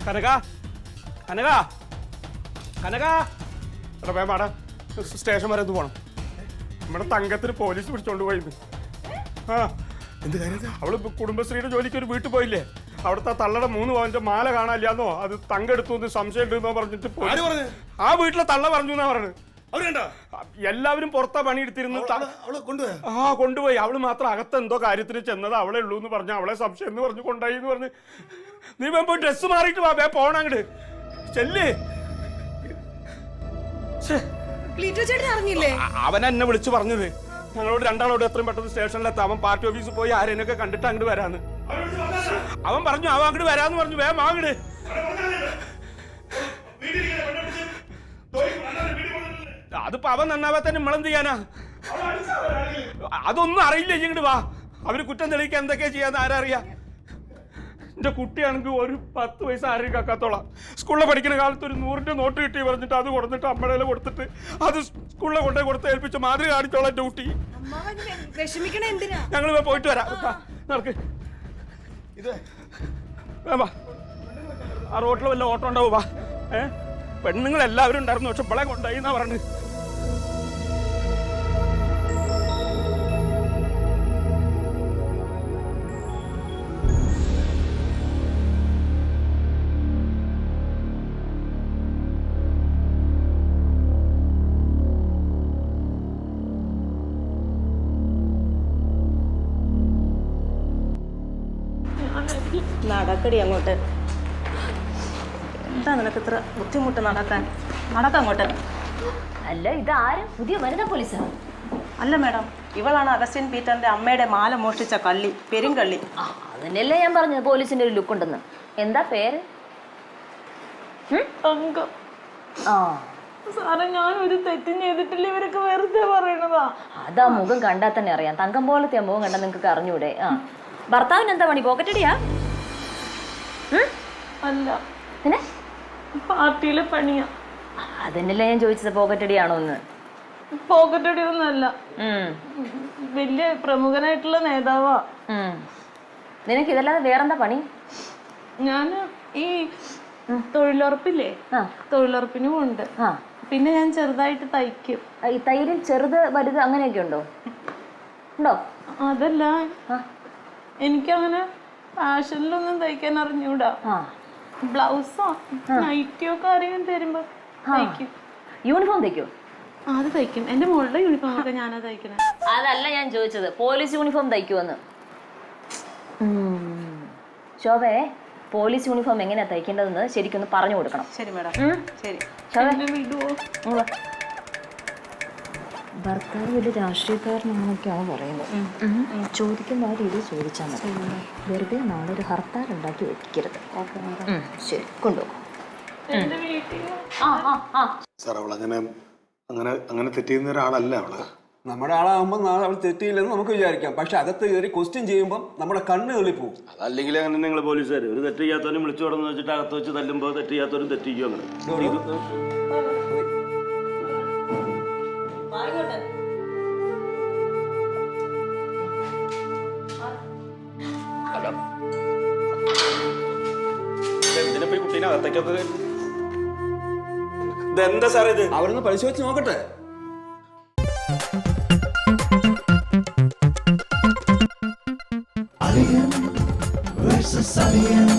കനക കനക കനക എടാ വേം പാടാ സ്റ്റേഷൻ വരെ ഒന്ന് പോണം. നമ്മുടെ തങ്കത്തിന് പോലീസ് പിടിച്ചോണ്ട് പോയിന്ന്. ആ എന്ത് കാര്യം? അവള് കുടുംബശ്രീയുടെ ജോലിക്ക് ഒരു വീട്ടിൽ പോയില്ലേ, അവിടുത്തെ തള്ളയുടെ 3 പവന്റെ മാല കാണാനില്ലാന്നോ അത് തങ്കെടുത്തു സംശയം ഉണ്ടെന്നോ പറഞ്ഞിട്ട് ആ വീട്ടിലെ തള്ള പറഞ്ഞു എന്നാ പറഞ്ഞത്. എല്ലാവരും പുറത്താ പണിയെടുത്തിരുന്നു. കൊണ്ടുപോയി. അവള് മാത്രം അകത്ത് എന്തോ കാര്യത്തിന് ചെന്നത് അവളെ ഉള്ളൂ എന്ന് പറഞ്ഞു. അവളെ സംശയം എന്ന് പറഞ്ഞു കൊണ്ടായി എന്ന് പറഞ്ഞു. നീ പോയി ഡ്രസ് മാറിയിട്ട് വാ, വേ പോണ അങ്ങട് ചെല്ല്. അവൻ എന്നെ വിളിച്ചു പറഞ്ഞത് ഞങ്ങളോട് രണ്ടാളോട് എത്രയും പെട്ടെന്ന് സ്റ്റേഷനിലെത്താം. അവൻ പാർട്ടി ഓഫീസിൽ പോയി ആരെയൊക്കെ കണ്ടിട്ട് അങ്ങോട്ട് വരാന്ന് അവൻ പറഞ്ഞു. അവൻ അങ്ങോട്ട് വരാന്ന് പറഞ്ഞു. വേഗം വാങ്ങട്. അതിപ്പോ അവൻ നന്നാവാ തന്നെ നമ്മളെന്ത് ചെയ്യാനാ? അതൊന്നും അറിയില്ല. ഇങ്ങോട്ട് വാ. അവര് കുറ്റം തെളിയിക്കാൻ എന്തൊക്കെയാ ചെയ്യാന്ന് ആരറിയാ? എന്റെ കുട്ടിയാണെങ്കിൽ ഒരു 10 പൈസ ആരെയും കാക്കാത്തോളാം. സ്കൂളിൽ പഠിക്കുന്ന കാലത്ത് ഒരു 100ന്റെ നോട്ട് കിട്ടി പറഞ്ഞിട്ട് അത് കൊടുത്തിട്ട് അമ്മയുടെ കൊടുത്തിട്ട് അത് സ്കൂളിൽ കൊണ്ടുപോയി കൊടുത്ത് ഏൽപ്പിച്ച് മാതൃക കാണിച്ചോളാം എന്റെ കുട്ടി. ഞങ്ങൾ പോയിട്ട് വരാം. നടക്ക്. വാ, ആ റോട്ടിൽ വല്ല ഓട്ടോ ഉണ്ടാവും. വാ. പെണ്ണുങ്ങൾ എല്ലാവരും ഉണ്ടായിരുന്നു, പക്ഷെ ഇവളെ കൊണ്ടായി എന്നാ പറഞ്ഞത്. നടക്കടി അങ്ങോട്ട്. എന്താ നിനക്ക് ഇത്ര ബുദ്ധിമുട്ട് നടക്കാൻ? നടക്കങ്ങോട്ട്. അല്ല, ഇതാരും പുതിയ വനിതാ പോലീസാണ്? അല്ല മാഡം, ഇവളാണ് അഗസ്റ്റിൻ പീറ്ററിന്റെ അമ്മയുടെ മാല മോഷ്ടിച്ച കള്ളി, പെരുങ്കള്ളി. അതിനല്ലേ ഞാൻ പറഞ്ഞത് പോലീസിന്റെ ഒരു ലുക്ക് ഉണ്ടെന്ന്. എന്താ പേര്? തങ്കം. സാറേ, ഞാൻ ഒരു തെറ്റും ചെയ്തിട്ടില്ല. ഇവരൊക്കെ വെറുതെ പറയണതാ. അതാ മുഖം കണ്ടാൽ തന്നെ അറിയാം. തങ്കം പോലത്തെ മുഖം കണ്ടാൽ നിങ്ങൾക്ക് അറിഞ്ഞൂടെ? ഭർത്താവിന് എന്താ പണി? പോക്കറ്റടിയാ? അല്ല, പിന്നെ പാർട്ടിയിലെ പണിയാ. അതന്നെയല്ലേ ഞാൻ ചോദിച്ചത്, പോക്കറ്റടിയാണോ എന്ന്. പോക്കറ്റടി ഒന്നല്ല, വലിയ പ്രമുഖനായിട്ടുള്ള നേതാവാ. നിനക്ക് ഇതല്ലാതെ വേറെന്താ പണി? ഞാൻ ഈ തൊഴിലുറപ്പില്ലേ, തൊഴിലുറപ്പിനും ഉണ്ട്. പിന്നെ ഞാൻ ചെറുതായിട്ട് തയ്ക്കും. ഈ തൈരിൽ ചെറുത് വലുത് അങ്ങനെയൊക്കെ ഉണ്ടോ? ഉണ്ടോ? അതല്ല, എനിക്കങ്ങനെ ഫാഷനിലൊന്നും തയ്ക്കാൻ അറിഞ്ഞൂടാ. ബ്ലൗസോ നൈറ്റിയോ ഒക്കെ ആരെങ്കിലും തരുമ്പോ തയ്ക്കും. യൂണിഫോം തയ്ക്കോ? അത് തയ്ക്കും. എന്റെ മോളുടെ യൂണിഫോം ഒക്കെ ഞാനാ തയ്ക്കണേ. അതല്ല ഞാൻ ചോദിച്ചത്, പോലീസ് യൂണിഫോം തയ്ക്കുമെന്ന്. ശോഭേ, പോലീസ് യൂണിഫോം എങ്ങനെയാ തയ്ക്കേണ്ടതെന്ന് ശരിക്കൊന്ന് പറഞ്ഞു കൊടുക്കണം. ശരി മാഡം. ശരി. ഭർത്താവ് വലിയ രാഷ്ട്രീയക്കാരനാണെന്നൊക്കെയാണ് പറയുന്നത്. ചോദിക്കുന്ന ആ രീതിയിൽ ചോദിച്ചാൽ മതി. വെറുതെ നാളെ ഒരു ഹർത്താൽ ഉണ്ടാക്കി വെക്കരുത്. ശരി, കൊണ്ടുപോകും. സാർ, അവൾ അങ്ങനെ തെറ്റിയുന്ന ഒരാളല്ല അവള്. നമ്മുടെ ആളാകുമ്പോൾ നാളെ അവൾ തെറ്റിയില്ലെന്ന് നമുക്ക് വിചാരിക്കാം. പക്ഷെ അകത്ത് കയറി ക്വസ്റ്റ്യൻ ചെയ്യുമ്പോൾ നമ്മുടെ കണ്ണ് തെളിപ്പോവും. അതല്ലെങ്കിൽ അങ്ങനെ നിങ്ങൾ പോലീസുകാർ ഒരു തെറ്റ് ചെയ്യാത്തവരും വിളിച്ചു തുടങ്ങുന്ന വെച്ചിട്ട് അകത്ത് വെച്ച് തല്ലുമ്പോൾ തെറ്റ് ചെയ്യാത്തവരും തെറ്റിക്കും. അങ്ങനെ എന്തിനാ കുട്ടീനെ അകത്തേക്കൊക്കെ? ഇതെന്താ സാർ ഇത്? അവരൊന്ന് പരിശോധിച്ച് നോക്കട്ടെ. Alien versus Alien.